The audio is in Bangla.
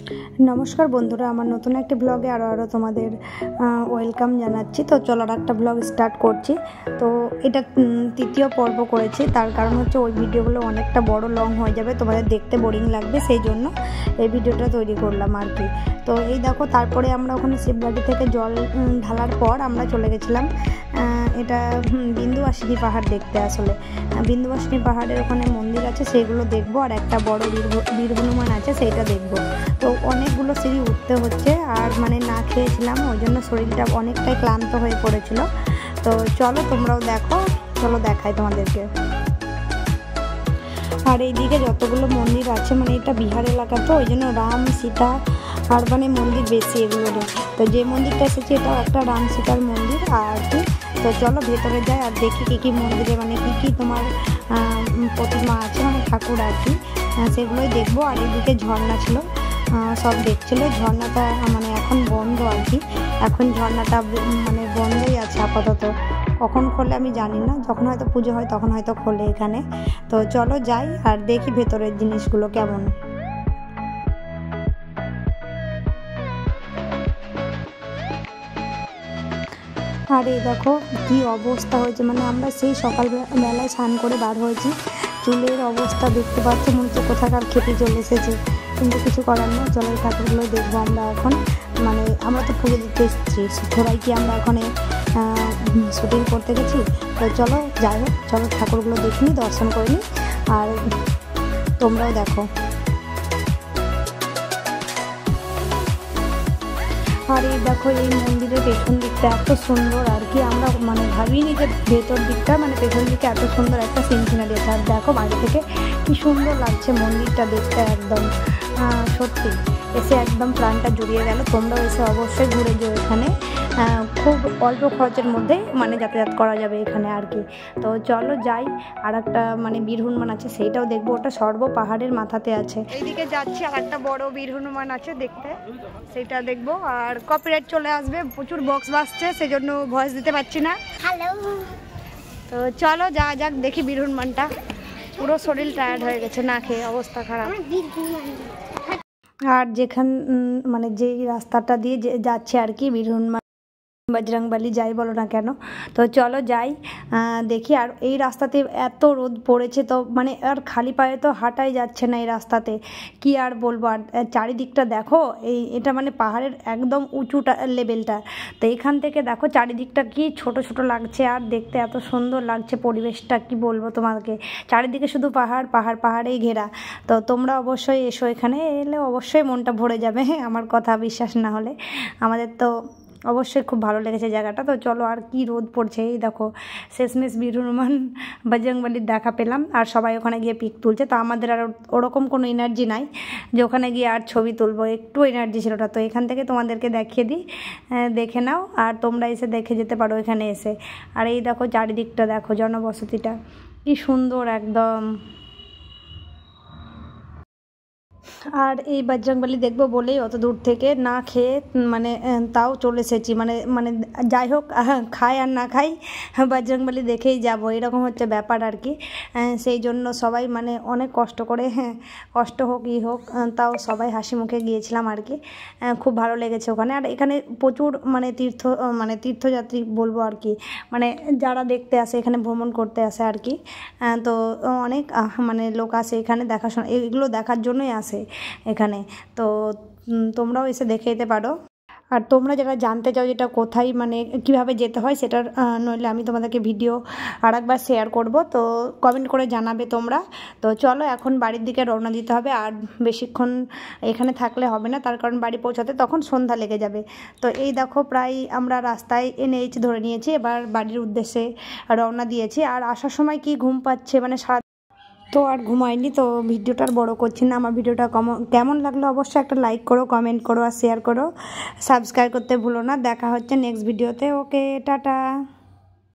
नमस्कार बंधुरा आमार नतून एक ब्लगे आरो तुम्हादेर वेलकाम जानाच्छि। तो चलो आर एक ब्लग स्टार्ट करछि। तो एटा तृतीय पर्व करेछि, तार कारण हच्छे ओई भिडियोगुलो अनेकटा बड़ो लंग हो जाबे, तोमादेर देखते बोरिंग लागबे, सेई जोन्नो এই ভিডিওটা তৈরি করলাম আর কি। তো এই দেখো তারপরে আমরা ওখানে শিবঘাটি থেকে জল ঢালার পর আমরা চলে গেছিলাম এটা বিন্দুবাসিনী পাহাড় দেখতে। আসলে বিন্দুবাসিনী পাহাড়ের ওখানে মন্দির আছে, সেইগুলো দেখবো, আর একটা বড় বীর হনুমান আছে সেইটা দেখবো। তো অনেকগুলো সিঁড়ি উঠতে হচ্ছে, আর মানে না খেয়েছিলাম ওই জন্য শরীরটা অনেকটাই ক্লান্ত হয়ে পড়েছিল। তো চলো তোমরাও দেখো, চলো দেখাই তোমাদেরকে। আর এইদিকে যতগুলো মন্দির আছে, মানে এটা বিহার এলাকা, তো ওই জন্য রাম সীতা আর মানে মন্দির বেশি এগুলোর। তো যে মন্দিরটা এসেছে এটাও একটা রাম সীতার মন্দির আর কি। তো চলো ভেতরে যাই আর দেখি কী কী মন্দিরে মানে কী কী তোমার প্রতিমা আছে, মানে ঠাকুর আর কি, সেগুলোই দেখবো। আর এদিকে ঝর্ণা ছিল, সব দেখছিল। ঝর্ণাটা মানে এখন বন্ধ আর কি, এখন ঝর্ণাটা মানে বন্ধই আছে আপাতত। কখন খোলে আমি জানি না, যখন হয়তো পুজো হয় তখন হয়তো খোলে এখানে। তো চলো যাই আর দেখি ভেতরের জিনিসগুলো কেমন। আর এই দেখো কি অবস্থা হয়েছে, মানে আমরা সেই সকালবেলায় স্নান করে বার হয়েছি, চুলের অবস্থা দেখতে পাচ্ছ, মনে হচ্ছে কোথাকার খেতে চলে এসেছে, কিন্তু কিছু করার নেই। চলো এই ঠাকুরগুলো দেখবো আমরা এখন। মানে আমরা তো পুজো দিতে এসেছি, সবাই কি আমরা ওখানে শুটিং করতে গেছি। তো চলো যাই হোক, চলো ঠাকুরগুলো দেখিনি, দর্শন করে নিই, আর তোমরাও দেখো। আর এই দেখো এই মন্দিরের পেছন দিকটা এত সুন্দর আর কি, আমরা মানে ভাবিনি যে ভেতর দিকটা মানে পেছন দিকে এত সুন্দর একটা সিনসিনারি আছে। আর দেখো বাইরে থেকে কি সুন্দর লাগছে মন্দিরটা দেখতে, একদম সত্যি এসে একদম প্রাণটা জুড়িয়ে গেল। তোমরাও এসে অবশ্যই ঘুরে যাও এখানে, খুব অল্প খরচের মধ্যে মানে যাতায়াত করা যাবে এখানে আর কি। তো চলো যাই। আর একটা মানে বীর হনুমান আছে, সেইটাও দেখবো, ওটা সর্ব পাহাড়ের মাথাতে আছে। এইদিকে যাচ্ছি, আর একটা বড় বীর হনুমান আছে দেখতে, সেইটা দেখবো। আর কপিরাইট চলে আসবে, প্রচুর বক্স বাজছে, সেই জন্য ভয়েস দিতে পারছি না। হ্যালো, তো চলো যা যাক দেখি বীর হনুমানটা। পুরো শরীর টায়ার্ড হয়ে গেছে, না খেয়ে অবস্থা খারাপ। আর যেখান মানে যেই রাস্তাটা দিয়ে যাচ্ছে আর কি বীর হনুমান বজরংবলী যাই বলো না কেন। তো চলো যাই দেখি। আর এই রাস্তাতে এত রোদ পড়েছে, তো মানে আর খালি পায়ে তো হাঁটাই যাচ্ছে না এই রাস্তাতে, কি আর বলবো। আর চারিদিকটা দেখো, এটা মানে পাহাড়ের একদম উঁচুটা লেভেলটা। তো এখান থেকে দেখো চারিদিকটা কি ছোট ছোট লাগছে, আর দেখতে এত সুন্দর লাগছে পরিবেশটা, কি বলবো তোমাকে। চারিদিকে শুধু পাহাড় পাহাড়, পাহাড়েই ঘেরা। তো তোমরা অবশ্যই এসো, এখানে এলে অবশ্যই মনটা ভরে যাবে, আমার কথা বিশ্বাস না হলে। আমাদের তো অবশ্যই খুব ভালো লেগেছে জায়গাটা। তো চলো, আর কি রোদ পড়ছে, এই দেখো শেষমেশ বীর হনুমান বজরংবলীর দেখা পেলাম, আর সবাই ওখানে গিয়ে পিক তুলছে। তো আমাদের আর ওরকম কোনো এনার্জি নাই যে ওখানে গিয়ে আর ছবি তুলবো, একটু এনার্জি ছিল না। তো এখান থেকে তোমাদেরকে দেখিয়ে দিই, দেখে নাও, আর তোমরা এসে দেখে যেতে পারো এখানে এসে। আর এই দেখো চারিদিকটা দেখো, জনবসতিটা কি সুন্দর একদম। আর এই বজরংবলী দেখবো বলেই অত দূর থেকে না খেয়ে মানে তাও চলে এসেছি। মানে মানে যাই হোক, খাই আর না খাই বজরংবলী দেখেই যাব, এরকম হচ্ছে ব্যাপার আর কি। সেই জন্য সবাই মানে অনেক কষ্ট করে, কষ্ট হোক ই হোক, তাও সবাই হাসি মুখে গিয়েছিলাম আর কি। খুব ভালো লেগেছে ওখানে। আর এখানে প্রচুর মানে তীর্থযাত্রী বলবো আর কি, মানে যারা দেখতে আসে এখানে, ভ্রমণ করতে আসে আর কি। তো অনেক মানে লোক আসে এখানে দেখাশোনা, এগুলো দেখার জন্যই আসে এখানে। তো তোমরাও এসে দেখে যেতে পারো। আর তোমরা যারা জানতে চাও যেটা কোথায় মানে কিভাবে যেতে হয়, সেটার নইলে আমি তোমাদেরকে ভিডিও আর একবার শেয়ার করব, তো কমেন্ট করে জানাবে তোমরা। তো চলো এখন বাড়ির দিকে রওনা দিতে হবে, আর বেশিক্ষণ এখানে থাকলে হবে না, তার কারণ বাড়ি পৌঁছাতে তখন সন্ধ্যা লেগে যাবে। তো এই দেখো প্রায় আমরা রাস্তায় NH ধরে নিয়েছি, এবার বাড়ির উদ্দেশ্যে রওনা দিয়েছি। আর আসার সময় কি ঘুম পাচ্ছে, মানে সারা তো আর ঘুমাইনি। তো ভিডিওটা আর বড় করছি না। আমার ভিডিওটা কেমন লাগলো অবশ্যই একটা লাইক করো, কমেন্ট করো, আর শেয়ার করো, সাবস্ক্রাইব করতে ভুলো না। দেখা হচ্ছে নেক্সট ভিডিওতে। ওকে, টাটা।